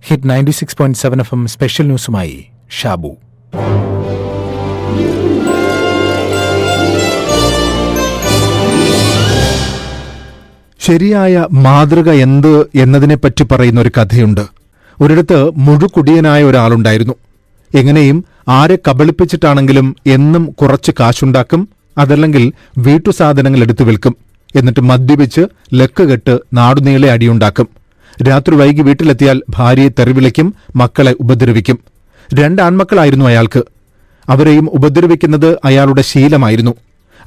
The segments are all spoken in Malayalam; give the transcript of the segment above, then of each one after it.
ഹിറ്റ് 96.7 FM സ്പെഷ്യൽ ന്യൂസുമായി ഷാബു. ശരിയായ മാതൃക എന്ത് എന്നതിനെപ്പറ്റി പറയുന്ന ഒരു കഥയുണ്ട്. ഒരിടത്ത് മുഴുക്കുടിയനായ ഒരാളുണ്ടായിരുന്നു. എങ്ങനെയും ആരെ കബളിപ്പിച്ചിട്ടാണെങ്കിലും എന്നും കുറച്ച് കാശുണ്ടാക്കും, അതല്ലെങ്കിൽ വീട്ടുസാധനങ്ങൾ എടുത്തു വിൽക്കും. എന്നിട്ട് മദ്യപിച്ച് ലക്കുകെട്ട് നാടുനീളെ അടിയുണ്ടാക്കും. രാത്രി വൈകി വീട്ടിലെത്തിയാൽ ഭാര്യയെ തെറിവിളിക്കും, മക്കളെ ഉപദ്രവിക്കും. 2 ആൺമക്കളായിരുന്നു അയാൾക്ക്. അവരെയും ഉപദ്രവിക്കുന്നത് അയാളുടെ ശീലമായിരുന്നു.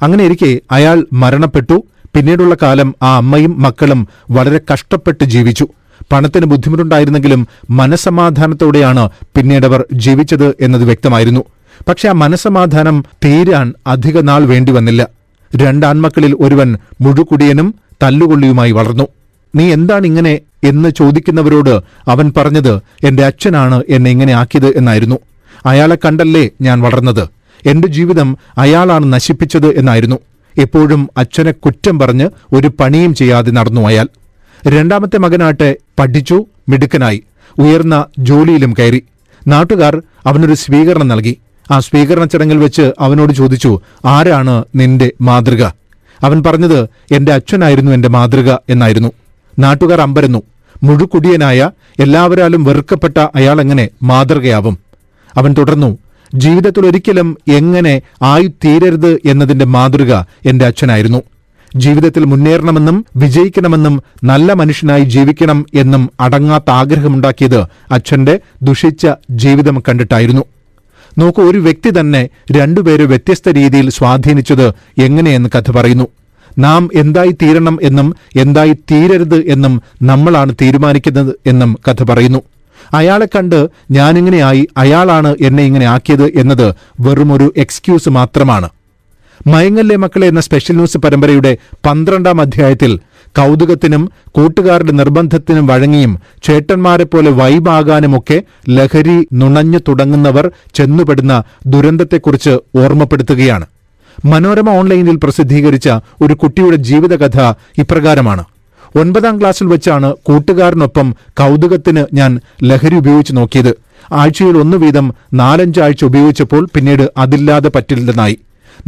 അങ്ങനെയിരിക്കെ അയാൾ മരണപ്പെട്ടു. പിന്നീടുള്ള കാലം ആ അമ്മയും മക്കളും വളരെ കഷ്ടപ്പെട്ട് ജീവിച്ചു. പണത്തിന് ബുദ്ധിമുട്ടുണ്ടായിരുന്നെങ്കിലും മനസമാധാനത്തോടെയാണ് പിന്നീടവർ ജീവിച്ചത് എന്നത് വ്യക്തമായിരുന്നു. പക്ഷെ ആ മനസമാധാനം തീരാൻ അധിക നാൾ വേണ്ടിവന്നില്ല. 2 ആൺമക്കളിൽ ഒരുവൻ മുഴുക്കുടിയനും തല്ലുകൊള്ളിയുമായി വളർന്നു. നീ എന്താണ് ഇങ്ങനെ എന്ന് ചോദിക്കുന്നവരോട് അവൻ പറഞ്ഞത്, എന്റെ അച്ഛനാണ് എന്നെ ഇങ്ങനെ ആക്കിയത് എന്നായിരുന്നു. അയാളെ കണ്ടല്ലേ ഞാൻ വളർന്നത്, എന്റെ ജീവിതം അയാളാണ് നശിപ്പിച്ചത് എന്നായിരുന്നു. എപ്പോഴും അച്ഛനെ കുറ്റം പറഞ്ഞ് ഒരു പണിയും ചെയ്യാതെ നടന്നു അയാൾ. 2ാമത്തെ മകനാട്ടെ പഠിച്ചു, മിടുക്കനായി, ഉയർന്ന ജോലിയിലും കയറി. നാട്ടുകാർ അവനൊരു സ്വീകരണം നൽകി. ആ സ്വീകരണ ചടങ്ങിൽ വെച്ച് അവനോട് ചോദിച്ചു, ആരാണ് നിന്റെ മാതൃക? അവൻ പറഞ്ഞത്, എന്റെ അച്ഛനായിരുന്നു എന്റെ മാതൃക എന്നായിരുന്നു. നാട്ടുകാർ അമ്പരന്നു. മുഴുക്കുടിയനായ, എല്ലാവരാലും വെറുക്കപ്പെട്ട അയാളെങ്ങനെ മാതൃകയാവും? അവൻ തുടർന്നു, ജീവിതത്തിൽ ഒരിക്കലും എങ്ങനെ ആയിത്തീരരുത് എന്നതിന്റെ മാതൃക എന്റെ അച്ഛനായിരുന്നു. ജീവിതത്തിൽ മുന്നേറണമെന്നും വിജയിക്കണമെന്നും നല്ല മനുഷ്യനായി ജീവിക്കണം എന്നും അടങ്ങാത്ത ആഗ്രഹമുണ്ടാക്കിയത് അച്ഛന്റെ ദുഷിച്ച ജീവിതം കണ്ടിട്ടായിരുന്നു. നോക്കൂ, ഒരു വ്യക്തി തന്നെ 2 പേരെ വ്യത്യസ്ത രീതിയിൽ സ്വാധീനിച്ചത് എങ്ങനെയെന്ന് കഥ പറയുന്നു. നാം എന്തായി തീരണം എന്നും എന്തായി തീരരുത് എന്നും നമ്മളാണ് തീരുമാനിക്കുന്നത് എന്നും കഥ പറയുന്നു. അയാളെ കണ്ട് ഞാനിങ്ങനെയായി, അയാളാണ് എന്നെ ഇങ്ങനെ ആക്കിയത് എന്നത് വെറുമൊരു എക്സ്ക്യൂസ് മാത്രമാണ്. മയങ്ങല്ലേ മക്കളെ എന്ന സ്പെഷ്യൽ ന്യൂസ് പരമ്പരയുടെ 12ാം അധ്യായത്തിൽ കൗതുകത്തിനും കൂട്ടുകാരുടെ നിർബന്ധത്തിനും വഴങ്ങിയും ചേട്ടന്മാരെപ്പോലെ വൈബാകാനുമൊക്കെ ലഹരി നുണഞ്ഞു തുടങ്ങുന്നവർ ചെന്നുപെടുന്ന ദുരന്തത്തെക്കുറിച്ച് ഓർമ്മപ്പെടുത്തുകയാണ്. മനോരമ ഓൺലൈനിൽ പ്രസിദ്ധീകരിച്ച ഒരു കുട്ടിയുടെ ജീവിതകഥ ഇപ്രകാരമാണ്. 9ാം ക്ലാസ്സിൽ വെച്ചാണ് കൂട്ടുകാരനൊപ്പം കൗതുകത്തിന് ഞാൻ ലഹരി ഉപയോഗിച്ച് നോക്കിയത്. ആഴ്ചയിൽ 1 വീതം 4-5 ആഴ്ച ഉപയോഗിച്ചപ്പോൾ പിന്നീട് അതില്ലാതെ പറ്റില്ലെന്നായി.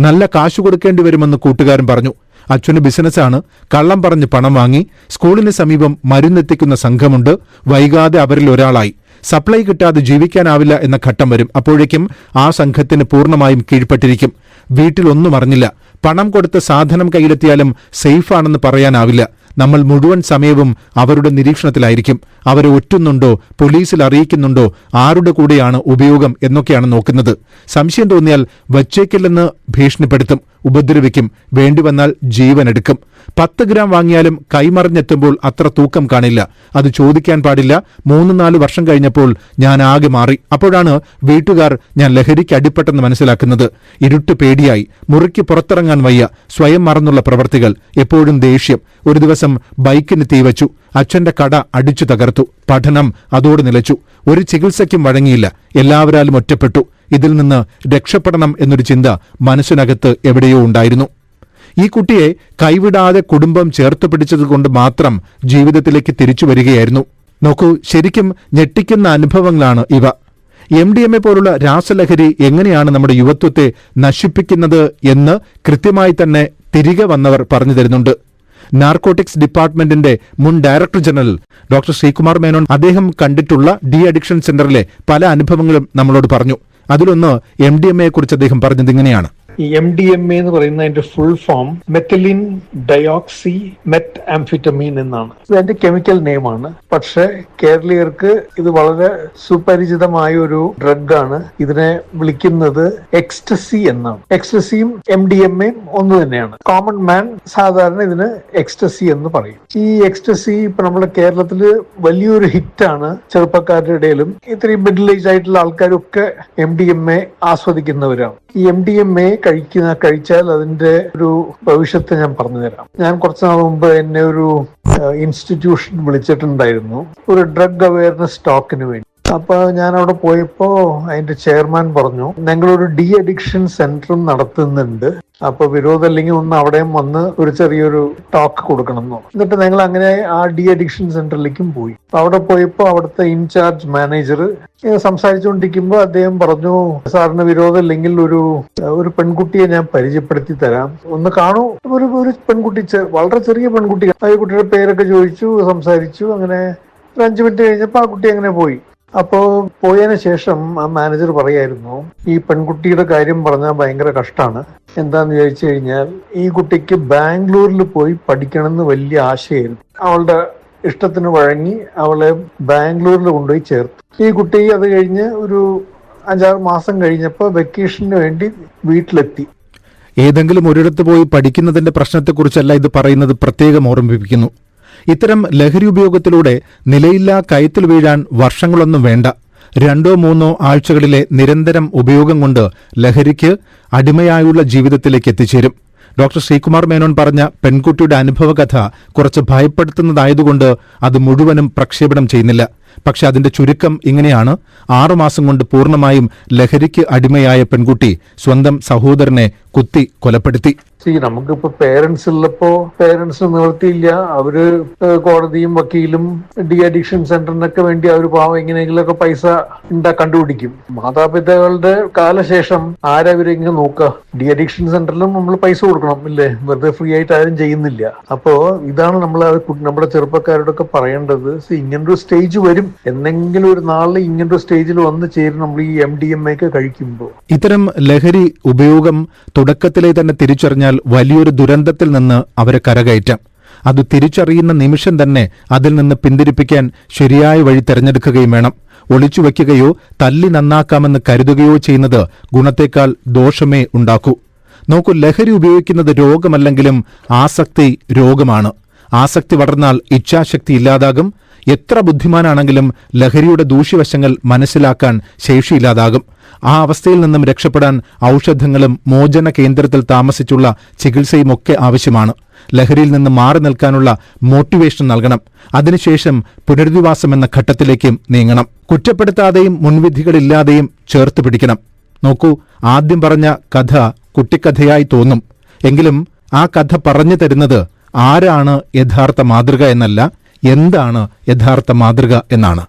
നല്ല കാശു കൊടുക്കേണ്ടി വരുമെന്ന് കൂട്ടുകാരൻ പറഞ്ഞു. അച്ഛന് ബിസിനസ്സാണ്. കള്ളം പറഞ്ഞ് പണം വാങ്ങി. സ്കൂളിന് സമീപം മരുന്നെത്തിക്കുന്ന സംഘമുണ്ട്. വൈകാതെ അവരിൽ ഒരാളായി. സപ്ലൈ കിട്ടാതെ ജീവിക്കാനാവില്ല എന്ന ഘട്ടം വരും. അപ്പോഴേക്കും ആ സംഘത്തിന് പൂർണ്ണമായും കീഴ്പ്പെട്ടിരിക്കും. വീട്ടിലൊന്നും അറിഞ്ഞില്ല. പണം കൊടുത്ത് സാധനം കയ്യിലെത്തിയാലും സേഫാണെന്ന് പറയാനാവില്ല. നമ്മൾ മുഴുവൻ സമയവും അവരുടെ നിരീക്ഷണത്തിലായിരിക്കും. അവരെ ഒറ്റുന്നുണ്ടോ, പോലീസിൽ അറിയിക്കുന്നുണ്ടോ, ആരുടെ കൂടെയാണ് ഉപയോഗം എന്നൊക്കെയാണ് നോക്കുന്നത്. സംശയം തോന്നിയാൽ വച്ചേക്കില്ലെന്ന് ഭീഷണിപ്പെടുത്തും, ഉപദ്രവിക്കും, വേണ്ടിവന്നാൽ ജീവനെടുക്കും. 10 ഗ്രാം വാങ്ങിയാലും കൈമറിഞ്ഞെത്തുമ്പോൾ അത്ര തൂക്കം കാണില്ല. അത് ചോദിക്കാൻ പാടില്ല. 3-4 വർഷം കഴിഞ്ഞപ്പോൾ ഞാൻ ആകെ മാറി. അപ്പോഴാണ് വീട്ടുകാർ ഞാൻ ലഹരിക്ക് അടിപ്പെട്ടെന്ന് മനസ്സിലാക്കുന്നത്. ഇരുട്ട് പേടിയായി, മുറിക്ക് പുറത്തിറങ്ങാൻ വയ്യ, സ്വയം മറന്നുള്ള പ്രവർത്തികൾ, എപ്പോഴും ദേഷ്യം. ഒരു ദിവസം ബൈക്കിന് തീവച്ചു. അച്ഛന്റെ കട അടിച്ചു തകർത്തു. പഠനം അതോട് നിലച്ചു. ഒരു ചികിത്സയ്ക്കും വഴങ്ങിയില്ല. എല്ലാവരാലും ഒറ്റപ്പെട്ടു. ഇതിൽ നിന്ന് രക്ഷപ്പെടണം എന്നൊരു ചിന്ത മനസ്സിനകത്ത് എവിടെയോ ഉണ്ടായിരുന്നു. ഈ കുട്ടിയെ കൈവിടാതെ കുടുംബം ചേർത്ത് പിടിച്ചതുകൊണ്ട് മാത്രം ജീവിതത്തിലേക്ക് തിരിച്ചു വരികയായിരുന്നു. നോക്കൂ, ശരിക്കും ഞെട്ടിക്കുന്ന അനുഭവങ്ങളാണ് ഇവ. MDMA പോലുള്ള രാസലഹരി എങ്ങനെയാണ് നമ്മുടെ യുവത്വത്തെ നശിപ്പിക്കുന്നത് എന്ന് കൃത്യമായി തന്നെ തിരികെ വന്നവർ പറഞ്ഞു തരുന്നുണ്ട്. നാർക്കോട്ടിക്സ് ഡിപ്പാർട്ട്മെന്റിന്റെ മുൻ director general doctor Sreekumar Menon അദ്ദേഹം കണ്ടിട്ടുള്ള ഡി അഡിക്ഷൻ സെന്ററിലെ പല അനുഭവങ്ങളും നമ്മളോട് പറഞ്ഞു. അതിലൊന്ന് MDMA കുറിച്ച് അദ്ദേഹം പറഞ്ഞത് ഇങ്ങനെയാണ്. ഈ MDMA എന്ന് പറയുന്നതിന്റെ full form methylenedioxymethamphetamine എന്നാണ്. ഇതിന്റെ കെമിക്കൽ നെയിമാണ്. പക്ഷെ കേരളീയർക്ക് ഇത് വളരെ സുപരിചിതമായ ഒരു ഡ്രഗ് ആണ്. ഇതിനെ വിളിക്കുന്നത് എക്സ്റ്റസി എന്നാണ്. എക്സ്റ്റസിയും MDMAയും ഒന്ന് തന്നെയാണ്. കോമൺ മാൻ സാധാരണ ഇതിന് എക്സ്റ്റസി എന്ന് പറയും. ഈ എക്സ്റ്റസി ഇപ്പൊ നമ്മുടെ കേരളത്തില് വലിയൊരു ഹിറ്റാണ്. ചെറുപ്പക്കാരുടെ ഇടയിലും ഇത്രയും മിഡിൽ ഏജ് ആയിട്ടുള്ള ആൾക്കാരും ഒക്കെ MDMA ആസ്വദിക്കുന്നവരാണ്. ഈ MDMA കഴിച്ചാൽ അതിന്റെ ഒരു ഭവിഷ്യത്ത് ഞാൻ പറഞ്ഞുതരാം. ഞാൻ കുറച്ചു നാൾ മുമ്പ് എന്നെ ഒരു ഇൻസ്റ്റിറ്റ്യൂഷൻ വിളിച്ചിട്ടുണ്ടായിരുന്നു ഒരു ഡ്രഗ് അവയർനെസ് ടോക്കിന് വേണ്ടി. അപ്പൊ ഞാൻ അവിടെ പോയപ്പോ അതിന്റെ ചെയർമാൻ പറഞ്ഞു, ഞങ്ങളൊരു ഡി അഡിക്ഷൻ സെന്ററും നടത്തുന്നുണ്ട്, അപ്പൊ വിരോധമില്ലെങ്കിൽ ഒന്ന് അവിടെയും വന്ന് ഒരു ചെറിയൊരു ടോക്ക് കൊടുക്കണം എന്നോ. എന്നിട്ട് ഞങ്ങൾ അങ്ങനെ ആ ഡി അഡിക്ഷൻ സെന്ററിലേക്കും പോയി. അവിടെ പോയപ്പോ അവിടുത്തെ ഇൻചാർജ് മാനേജർ സംസാരിച്ചുകൊണ്ടിരിക്കുമ്പോൾ അദ്ദേഹം പറഞ്ഞു, സാറിന് വിരോധമില്ലെങ്കിൽ ഒരു പെൺകുട്ടിയെ ഞാൻ പരിചയപ്പെടുത്തി തരാം, ഒന്ന് കാണൂ. ഒരു പെൺകുട്ടി, വളരെ ചെറിയ പെൺകുട്ടി. ആ കുട്ടിയുടെ പേരൊക്കെ ചോദിച്ചു, സംസാരിച്ചു. അങ്ങനെ ഒരു 5 മിനിറ്റ് കഴിഞ്ഞപ്പോ ആ കുട്ടി അങ്ങനെ പോയി. അപ്പോ പോയതിനു ശേഷം ആ മാനേജർ പറയായിരുന്നു, ഈ പെൺകുട്ടിയുടെ കാര്യം പറഞ്ഞാൽ ഭയങ്കര കഷ്ടമാണ്. എന്താന്ന് ചോദിച്ചു കഴിഞ്ഞാൽ, ഈ കുട്ടിക്ക് ബാംഗ്ലൂരിൽ പോയി പഠിക്കണമെന്ന് വലിയ ആശയമായിരുന്നു. അവളുടെ ഇഷ്ടത്തിന് വഴങ്ങി അവളെ ബാംഗ്ലൂരിൽ കൊണ്ടുപോയി ചേർത്തു. ഈ കുട്ടി അത് കഴിഞ്ഞ് ഒരു 5-6 മാസം കഴിഞ്ഞപ്പോൾ വെക്കേഷന് വേണ്ടി വീട്ടിലെത്തി. ഏതെങ്കിലും ഒരിടത്ത് പോയി പഠിക്കുന്നതിന്റെ പ്രശ്നത്തെക്കുറിച്ചല്ല ഇത് പറയുന്നത്, പ്രത്യേകം ഓർമ്മിപ്പിക്കുന്നു. ഇത്തരം ലഹരി ഉപയോഗത്തിലൂടെ നിലയില്ലാ കയത്തിൽ വീഴാൻ വർഷങ്ങളൊന്നും വേണ്ട. 2-3 ആഴ്ചകളിലെ നിരന്തരം ഉപയോഗം കൊണ്ട് ലഹരിക്ക് അടിമയായുള്ള ജീവിതത്തിലേക്ക് എത്തിച്ചേരും. ഡോക്ടർ ശ്രീകുമാർ മേനോൻ പറഞ്ഞ പെൺകുട്ടിയുടെ അനുഭവകഥ കുറച്ച് ഭയപ്പെടുത്തുന്നതായതുകൊണ്ട് അത് മുഴുവനും പ്രക്ഷേപണം ചെയ്യുന്നില്ല. പക്ഷെ അതിന്റെ ചുരുക്കം ഇങ്ങനെയാണ്: 6 മാസം കൊണ്ട് പൂർണ്ണമായും ലഹരിക്ക് അടിമയായ പെൺകുട്ടി സ്വന്തം സഹോദരനെ കുത്തി കൊലപ്പെടുത്തി. നമുക്കിപ്പോ പേരൻസ് ഉള്ളപ്പോ പേരൻസിന് നിവൃത്തിയില്ല. അവര് കോടതിയും വക്കീലും ഡി അഡിക്ഷൻ സെന്ററിനൊക്കെ വേണ്ടി അവർ പാവം എങ്ങനെയെങ്കിലുമൊക്കെ പൈസ കണ്ടുപിടിക്കും. മാതാപിതാക്കളുടെ കാലശേഷം ആരവരെങ്കിലും നോക്കുക? ഡി അഡിക്ഷൻ സെന്ററിലും നമ്മൾ പൈസ കൊടുക്കണം, ഇല്ലേ? വെറുതെ ഫ്രീ ആയിട്ട് ആരും ചെയ്യുന്നില്ല. അപ്പോ ഇതാണ് നമ്മൾ നമ്മുടെ ചെറുപ്പക്കാരോടൊക്കെ പറയേണ്ടത്. ഇങ്ങനൊരു സ്റ്റേജ് വരും, എന്നെങ്കിലും ഒരു നാളിൽ ഇങ്ങനൊരു സ്റ്റേജിൽ വന്ന് ചേരും നമ്മൾ ഈ MDMA ഒക്കെ കഴിക്കുമ്പോൾ. ഇത്തരം ലഹരി ഉപയോഗം തുടക്കത്തിലെ തന്നെ തിരിച്ചറിഞ്ഞാൽ വലിയൊരു ദുരന്തത്തിൽ നിന്ന് അവരെ കരകയറ്റാം. അത് തിരിച്ചറിയുന്ന നിമിഷം തന്നെ അതിൽ നിന്ന് പിന്തിരിപ്പിക്കാൻ ശരിയായ വഴി തെരഞ്ഞെടുക്കുകയും വേണം. ഒളിച്ചുവെക്കുകയോ തല്ലി നന്നാക്കാമെന്ന് കരുതുകയോ ചെയ്യുന്നത് ഗുണത്തേക്കാൾ ദോഷമേ ഉണ്ടാക്കൂ. നോക്കൂ, ലഹരി ഉപയോഗിക്കുന്നത് രോഗമല്ലെങ്കിലും ആസക്തി രോഗമാണ്. ആസക്തി വളർന്നാൽ ഇച്ഛാശക്തി ഇല്ലാതാകും. എത്ര ബുദ്ധിമാനാണെങ്കിലും ലഹരിയുടെ ദൂഷ്യവശങ്ങൾ മനസ്സിലാക്കാൻ ശേഷിയില്ലാതാകും. ആ അവസ്ഥയിൽ നിന്നും രക്ഷപ്പെടാൻ ഔഷധങ്ങളും മോചന കേന്ദ്രത്തിൽ താമസിച്ചുള്ള ചികിത്സയുമൊക്കെ ആവശ്യമാണ്. ലഹരിയിൽ നിന്ന് മാറി നിൽക്കാനുള്ള മോട്ടിവേഷൻ നൽകണം. അതിനുശേഷം പുനരധിവാസം എന്ന ഘട്ടത്തിലേക്കും നീങ്ങണം. കുറ്റപ്പെടുത്താതെയും മുൻവിധികളില്ലാതെയും ചേർത്ത് പിടിക്കണം. നോക്കൂ, ആദ്യം പറഞ്ഞ കഥ കുട്ടിക്കഥയായി തോന്നും. എങ്കിലും ആ കഥ പറഞ്ഞു തരുന്നത് ആരാണ് യഥാർത്ഥ മാതൃക എന്നല്ല, എന്താണ് യഥാർത്ഥ മാതൃക എന്നാണ്.